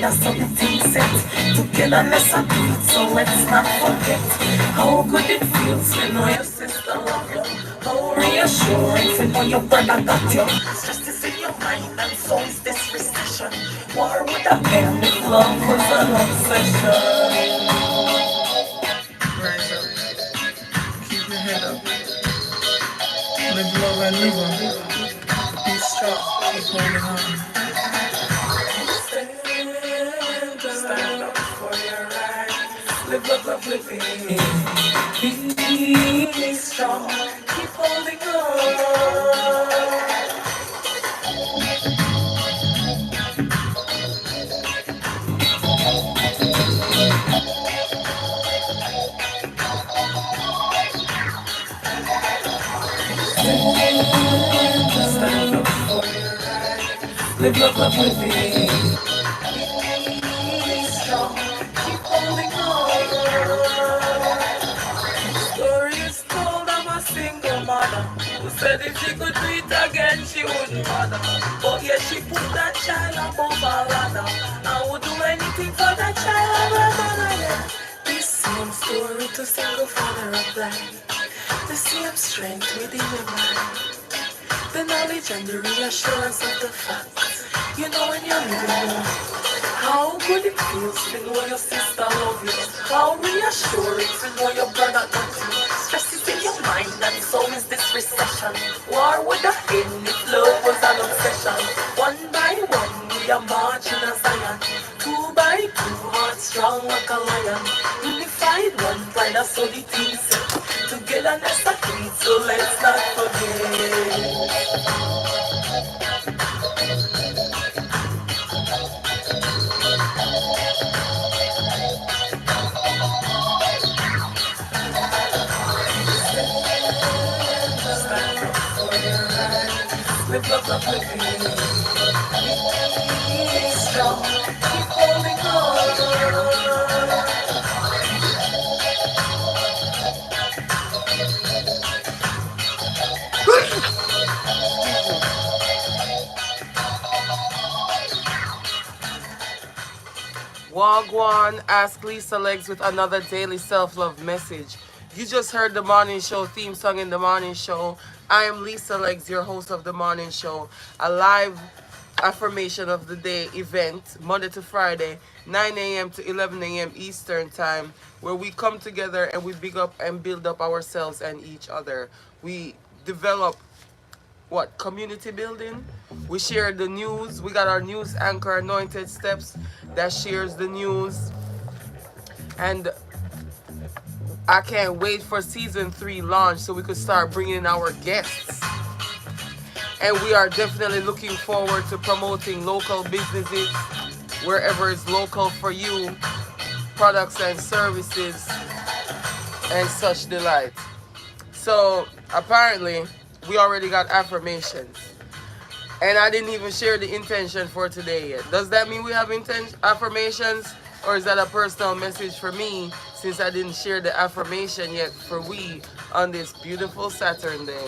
pride, that's how the thing set. Together, let's agree, so let's not forget. How good it feels when know your sister love you. How reassuring to know your brother got you. Stress is in your mind, and so is this recession. War would have end if love was an obsession. Rise up, keep your head up, live love and live on. Be strong, keep holding on. Stand up for your right. Live, love, love, living. Be strong. Keep holding on. Stand up for your right. Live, love, love, living. Be strong. Keep holding on. Story is told of a single mother who said if she could do it again, she wouldn't bother. But yet she put that child above all other. I would do anything for that child of her mother. Yeah. This same story to single father applied. The same strength within your mind. The knowledge and the reassurance of the fact. You know when you're living. How good it feels to know your sister love you. How reassuring to know your brother got you. Stress is in your mind and so is this recession. War would have end if love was an obsession. One by one we are marching as Zion. Two by two hearts strong like a lion. Unified one pride, that's how the thing set. Togetherness a creed, so let's not forget. Live, love, love, living. Be strong. Keep holding on. Wagwan, ask Lisa Legs with another daily self-love message. You just heard the morning show theme song in the morning show. I am Lisa Legs, your host of the morning show, a live affirmation of the day event, Monday to Friday, 9 a.m. to 11 a.m. Eastern time, where we come together and we big up and build up ourselves and each other. We develop community building. We share the news. We got our news anchor, Anointed Steps, that shares the news. And I can't wait for season 3 launch so we could start bringing in our guests. And we are definitely looking forward to promoting local businesses wherever it's local for you, products and services, and such delight. So apparently, we already got affirmations. And I didn't even share the intention for today yet. Does that mean we have affirmations? Or is that a personal message for me since I didn't share the affirmation yet for we on this beautiful Saturn day?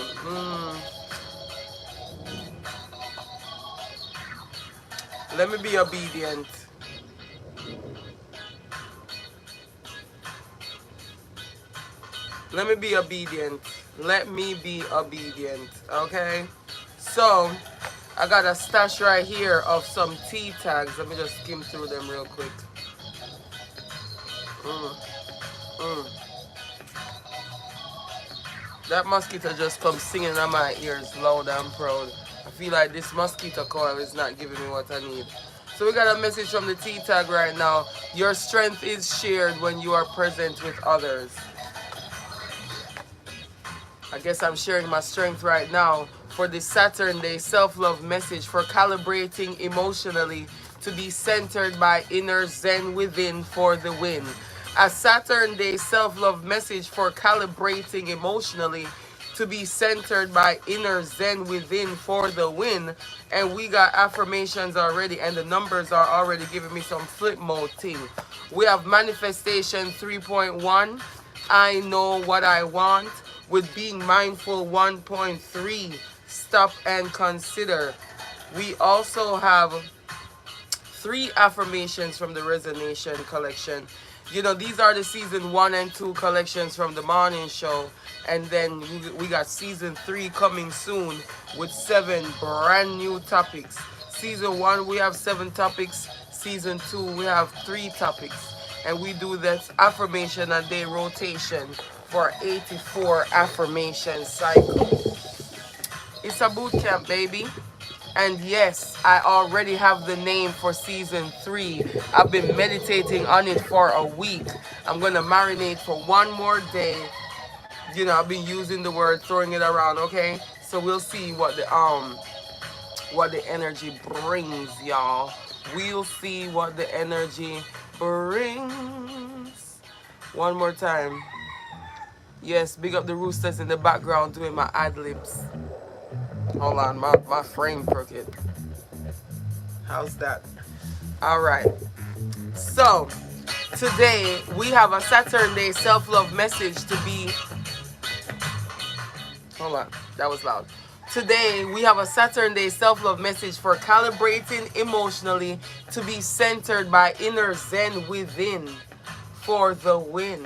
Let me be obedient. Let me be obedient. Let me be obedient. Okay? So, I got a stash right here of some T tags. Let me just skim through them real quick. That mosquito just comes singing in my ears loud and proud. I feel like this mosquito coil is not giving me what I need. So we got a message from the T tag right now. Your strength is shared when you are present with others. I guess I'm sharing my strength right now for the Saturn Day self-love message for calibrating emotionally to be centered by inner Zen within for the win. A Saturn Day self-love message for calibrating emotionally to be centered by inner Zen within for the win. And we got affirmations already, and the numbers are already giving me some flip mode thing. We have manifestation 3.1. I know what I want. With being mindful 1.3. Stop and consider. We also have 3 affirmations from the Resonation collection. You know, these are the season 1 and 2 collections from the morning show. And then we got season 3 coming soon with 7 brand new topics. Season 1, we have 7 topics. Season 2, we have 3 topics. And we do this affirmation a day rotation for 84 affirmation cycle. It's a boot camp, baby. And yes, I already have the name for season 3. I've been meditating on it for a week. I'm going to marinate for one more day. You know, I've been using the word, throwing it around, okay? So we'll see what the energy brings, y'all. We'll see what the energy brings. One more time. Yes, big up the roosters in the background doing my ad-libs. Hold on, my frame crooked. How's that? All right. So, today we have a Saturn Day self-love message to be... Hold on, that was loud. Today we have a Saturn Day self-love message for calibrating emotionally to be centered by inner zen within for the win.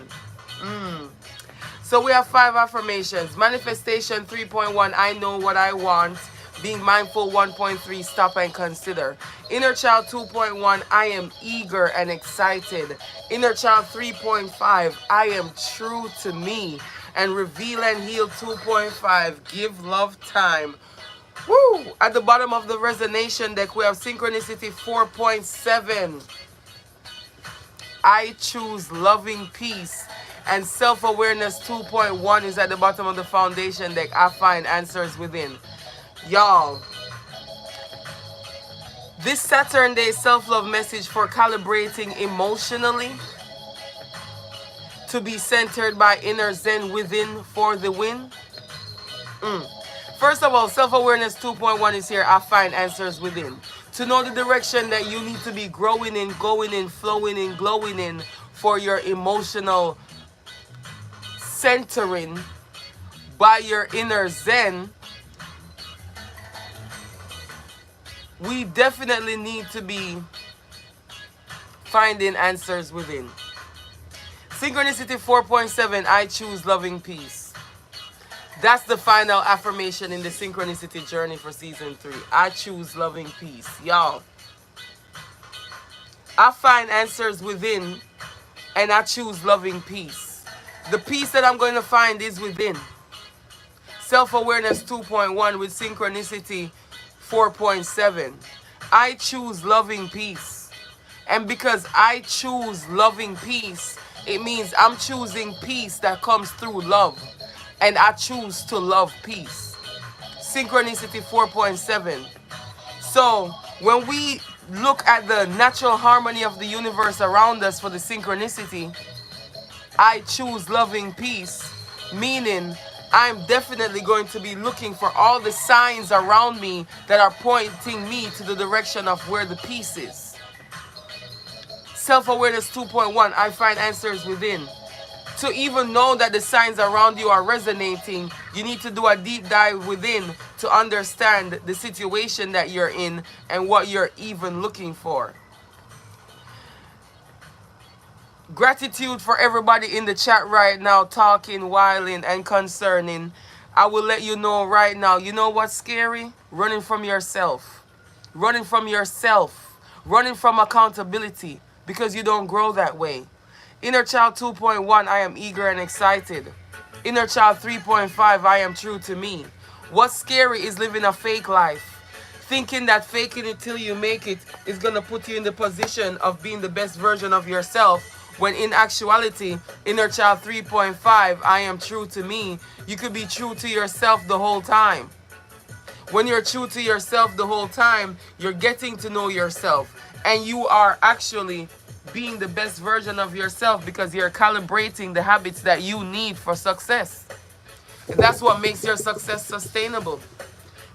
So we have 5 affirmations. Manifestation 3.1, I know what I want. Being mindful 1.3, stop and consider. Inner child 2.1, I am eager and excited. Inner child 3.5, I am true to me. And reveal and heal 2.5, give love time. Woo! At the bottom of the resonation deck, we have synchronicity 4.7. I choose loving peace. And self-awareness 2.1 is at the bottom of the foundation deck. I find answers within. Y'all, this Saturn Day self-love message for calibrating emotionally to be centered by inner zen within for the win. First of all, self-awareness 2.1 is here. I find answers within. To know the direction that you need to be growing in, going in, flowing in, glowing in for your emotional centering by your inner zen, we definitely need to be finding answers within. Synchronicity 4.7, I choose loving peace. That's the final affirmation in the synchronicity journey for season 3. I choose loving peace. Y'all, I find answers within and I choose loving peace. The peace that I'm going to find is within. Self-awareness 2.1 with synchronicity 4.7. I choose loving peace. And because I choose loving peace, it means I'm choosing peace that comes through love. And I choose to love peace. Synchronicity 4.7. So when we look at the natural harmony of the universe around us for the synchronicity, I choose loving peace, meaning I'm definitely going to be looking for all the signs around me that are pointing me to the direction of where the peace is. Self-awareness 2.1, I find answers within. To even know that the signs around you are resonating, you need to do a deep dive within to understand the situation that you're in and what you're even looking for. Gratitude for everybody in the chat right now, talking, whiling, and concerning. I will let you know right now, you know what's scary? Running from yourself. Running from yourself. Running from accountability because you don't grow that way. Inner child 2.1, I am eager and excited. Inner child 3.5, I am true to me. What's scary is living a fake life. Thinking that faking it till you make it is going to put you in the position of being the best version of yourself, when in actuality, inner child 3.5, I am true to me. You could be true to yourself the whole time. When you're true to yourself the whole time, you're getting to know yourself. And you are actually being the best version of yourself because you're calibrating the habits that you need for success. And that's what makes your success sustainable.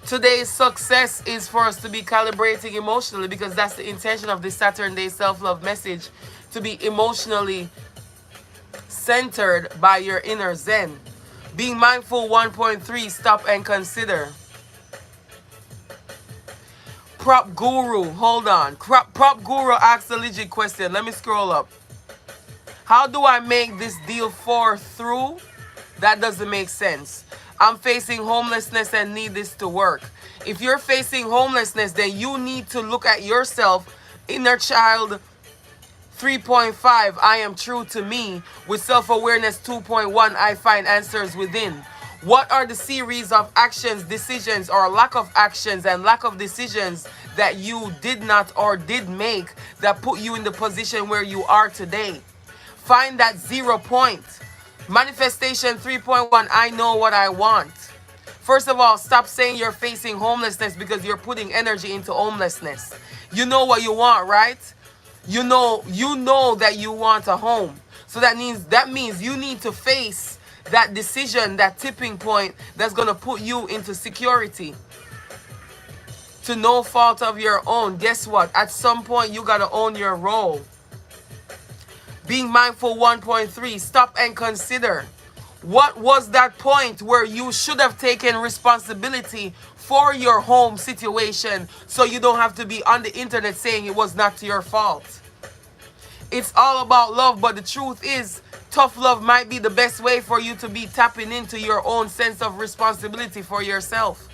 Today's success is for us to be calibrating emotionally because that's the intention of this Saturn Day self-love message, to be emotionally centered by your inner zen. Being mindful 1.3, stop and consider. Prop Guru, hold on. Prop Guru asks a legit question. Let me scroll up. How do I make this deal fall through? That doesn't make sense. I'm facing homelessness and need this to work. If you're facing homelessness, then you need to look at yourself. Inner child 3.5, I am true to me. With self-awareness 2.1, I find answers within. What are the series of actions, decisions, or lack of actions and lack of decisions that you did not or did make that put you in the position where you are today? Find that 0 point. Manifestation 3.1, I know what I want. First of all, stop saying you're facing homelessness because you're putting energy into homelessness. You know what you want, right? You know that you want a home. So that means you need to face that decision, that tipping point that's going to put you into security. To no fault of your own. Guess what? At some point you got to own your role. Being mindful 1.3, stop and consider. What was that point where you should have taken responsibility for your home situation so you don't have to be on the internet saying it was not your fault? It's all about love, but the truth is, tough love might be the best way for you to be tapping into your own sense of responsibility for yourself.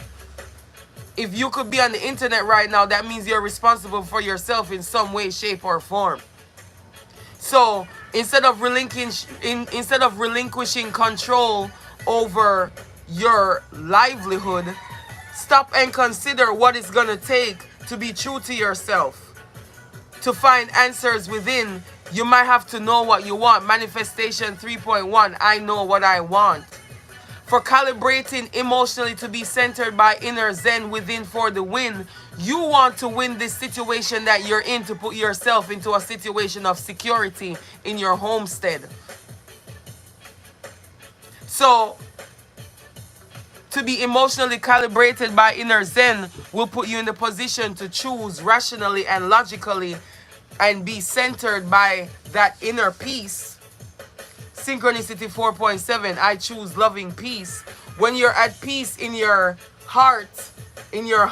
If you could be on the internet right now, that means you're responsible for yourself in some way, shape, or form. So instead of relinquishing control over your livelihood, stop and consider what it's going to take to be true to yourself. To find answers within, you might have to know what you want. Manifestation 3.1, I know what I want. For calibrating emotionally to be centered by inner zen within for the win, you want to win this situation that you're in to put yourself into a situation of security in your homestead. So, to be emotionally calibrated by inner zen will put you in the position to choose rationally and logically and be centered by that inner peace. Synchronicity 4.7, I choose loving peace. When you're at peace in your heart, when you're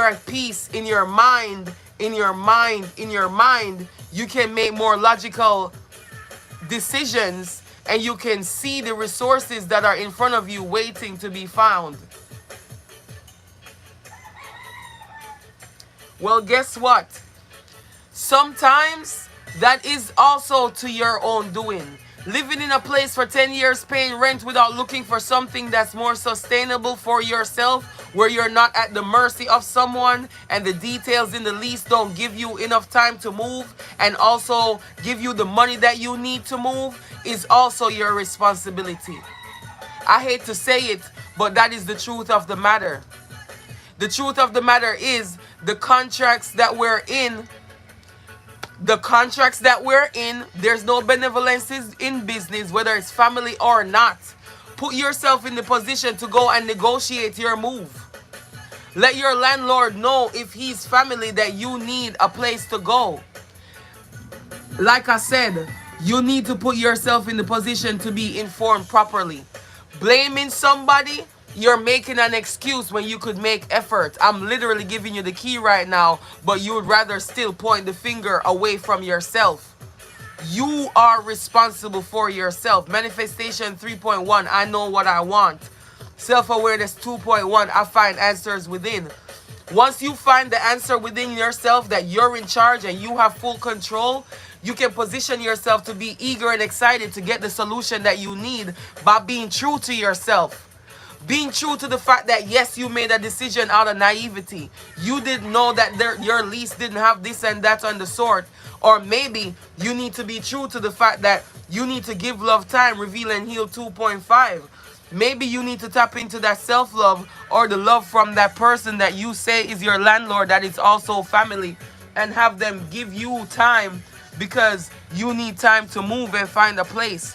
at peace in your mind, you can make more logical decisions and you can see the resources that are in front of you waiting to be found. Well, guess what? Sometimes that is also to your own doing. Living in a place for 10 years paying rent without looking for something that's more sustainable for yourself, where you're not at the mercy of someone and the details in the lease don't give you enough time to move and also give you the money that you need to move, is also your responsibility. I hate to say it, but that is the truth of the matter. The truth of the matter is the contracts that we're in, there's no benevolences in business, whether it's family or not. Put yourself in the position to go and negotiate your move. Let your landlord know if he's family that you need a place to go. Like I said, you need to put yourself in the position to be informed properly. Blaming somebody, you're making an excuse when you could make effort. I'm literally giving you the key right now, but you would rather still point the finger away from yourself. You are responsible for yourself. Manifestation 3.1, I know what I want. Self-awareness 2.1, I find answers within. Once you find the answer within yourself that you're in charge and you have full control, you can position yourself to be eager and excited to get the solution that you need by being true to yourself. Being true to the fact that yes, you made a decision out of naivety. You didn't know that your lease didn't have this and that on the sort. Or maybe you need to be true to the fact that you need to give love time, reveal and heal 2.5. Maybe you need to tap into that self-love or the love from that person that you say is your landlord, that is also family, and have them give you time because you need time to move and find a place.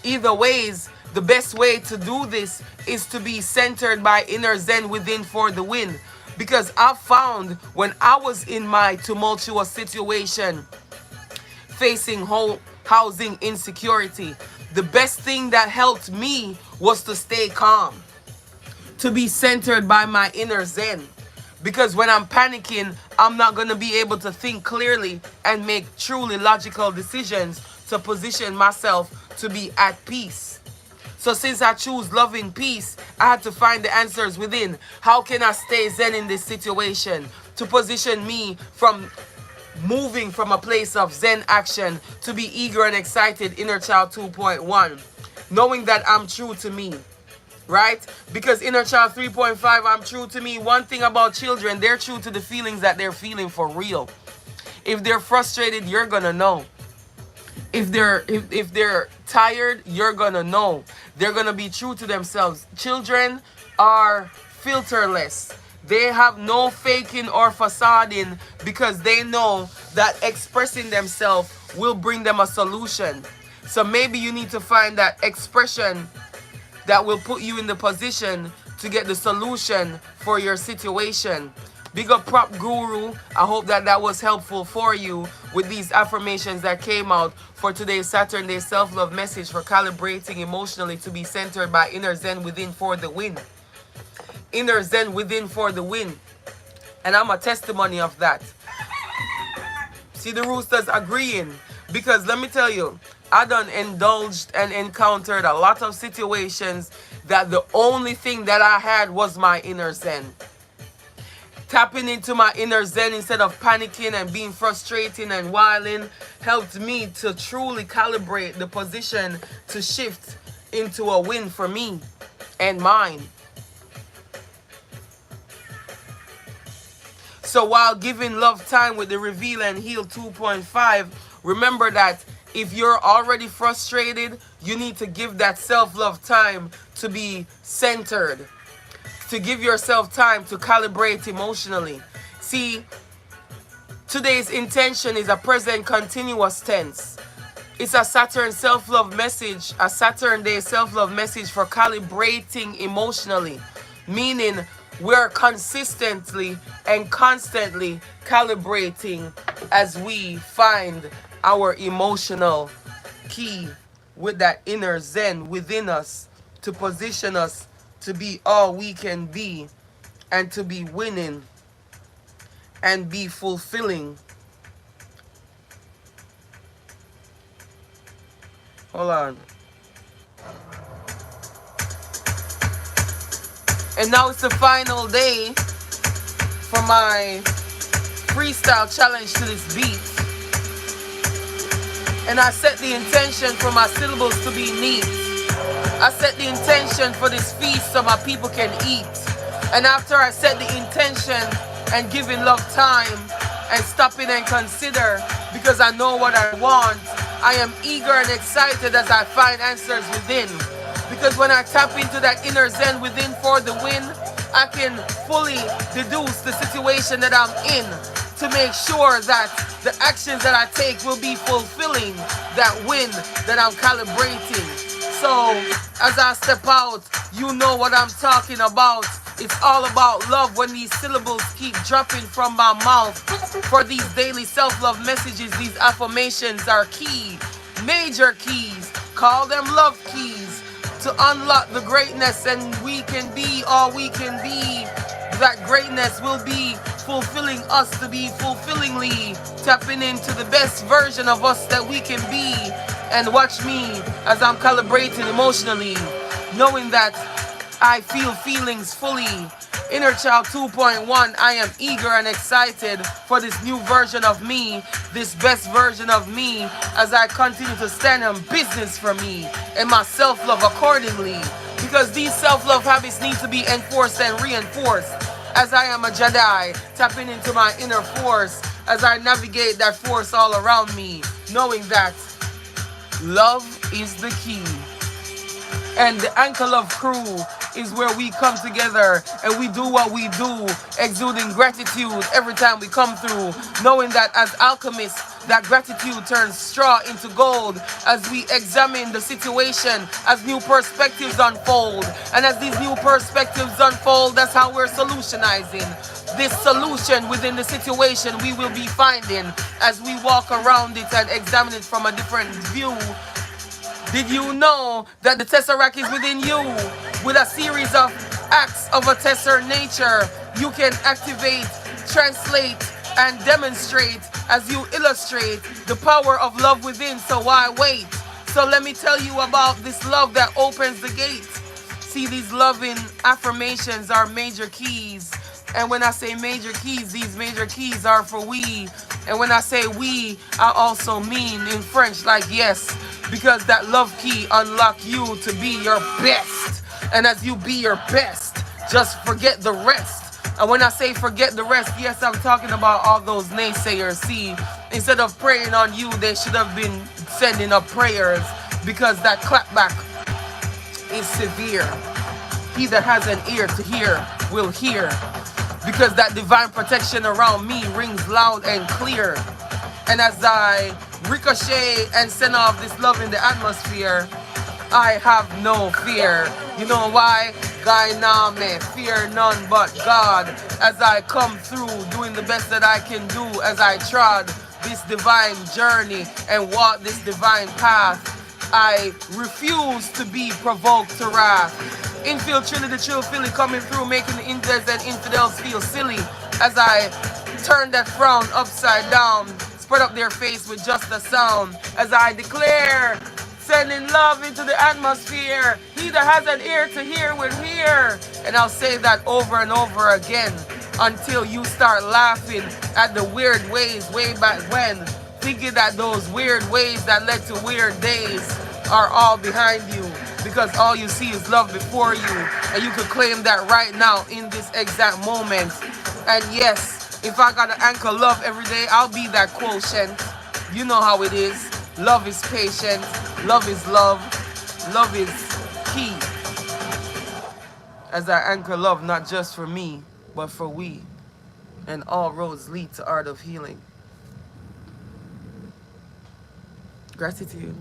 Either ways, the best way to do this is to be centered by inner zen within for the win. Because I found when I was in my tumultuous situation, facing housing insecurity, the best thing that helped me was to stay calm, to be centered by my inner zen. Because when I'm panicking, I'm not going to be able to think clearly and make truly logical decisions to position myself to be at peace. So since I choose love and peace, I had to find the answers within. How can I stay zen in this situation to position me from moving from a place of zen action to be eager and excited, inner child 2.1, knowing that I'm true to me, right? Because inner child 3.5, I'm true to me. One thing about children, they're true to the feelings that they're feeling for real. If they're frustrated, you're gonna know. If they're tired, you're gonna know. They're gonna be true to themselves. Children are filterless. They have no faking or facading because they know that expressing themselves will bring them a solution. So maybe you need to find that expression that will put you in the position to get the solution for your situation. Big up Prop Guru. I hope that that was helpful for you with these affirmations that came out for today's Saturn Day self-love message for calibrating emotionally to be centered by inner zen within for the win. Inner zen within for the win. And I'm a testimony of that. See the roosters agreeing. Because let me tell you, I done indulged and encountered a lot of situations that the only thing that I had was my inner zen. Tapping into my inner zen instead of panicking and being frustrated and whiling helped me to truly calibrate the position to shift into a win for me and mine. So while giving love time with the Reveal and Heal 2.5, remember that if you're already frustrated, you need to give that self-love time to be centered. To give yourself time to calibrate emotionally. See, today's intention is a present continuous tense. It's a Saturn self-love message, a Saturn Day self-love message for calibrating emotionally. Meaning we're consistently and constantly calibrating as we find our emotional key with that inner zen within us to position us to be all we can be and to be winning and be fulfilling. Hold on. And now it's the final day for my freestyle challenge to this beat. And I set the intention for my syllables to be neat. I set the intention for this feast so my people can eat. And after I set the intention and giving love time and stopping and consider because I know what I want, I am eager and excited as I find answers within. Because when I tap into that inner zen within for the win, I can fully deduce the situation that I'm in to make sure that the actions that I take will be fulfilling that win that I'm calibrating. So, as I step out, you know what I'm talking about. It's all about love when these syllables keep dropping from my mouth. For these daily self-love messages, these affirmations are key, major keys. Call them love keys to unlock the greatness, and we can be all we can be. That greatness will be fulfilling us to be fulfillingly tapping into the best version of us that we can be. And watch me as I'm calibrating emotionally, knowing that I feel feelings fully. Inner Child 2.1, I am eager and excited for this new version of me, this best version of me, as I continue to stand on business for me and my self-love accordingly. Because these self-love habits need to be enforced and reinforced. As I am a Jedi, tapping into my inner force, as I navigate that force all around me, knowing that love is the key. And the Anchor Love crew is where we come together and we do what we do, exuding gratitude every time we come through, knowing that as alchemists, that gratitude turns straw into gold as we examine the situation, as new perspectives unfold. And as these new perspectives unfold, that's how we're solutionizing this solution within the situation we will be finding as we walk around it and examine it from a different view. Did you know that the Tesseract is within you with a series of acts of a Tesseract nature You can activate, translate, and demonstrate as you illustrate the power of love within. So why wait? So let me tell you about this love that opens the gates. See, these loving affirmations are major keys. And when I say major keys, these major keys are for we. And when I say we, I also mean in French, like yes, because that love key unlock you to be your best. And as you be your best, just forget the rest. And when I say forget the rest, yes, I'm talking about all those naysayers. See, instead of praying on you, they should have been sending up prayers, because that clapback is severe. He that has an ear to hear will hear, because that divine protection around me rings loud and clear. And as I ricochet and send off this love in the atmosphere, I have no fear. You know why? Guy nah me, fear none but God. As I come through, doing the best that I can do, as I trod this divine journey and walk this divine path, I refuse to be provoked to wrath. Infiltrating the chill Philly coming through, making the infidels and infidels feel silly. As I turn that frown upside down, spread up their face with just a sound. As I declare, sending love into the atmosphere. He that has an ear to hear will hear. And I'll say that over and over again until you start laughing at the weird ways way back when, thinking that those weird ways that led to weird days are all behind you, because all you see is love before you, and you can claim that right now in this exact moment. And yes, if I gotta anchor love every day, I'll be that quotient. You know how it is. Love is patient, love is love is key. As I anchor love not just for me, but for we, and all roads lead to art of healing. Gratitude.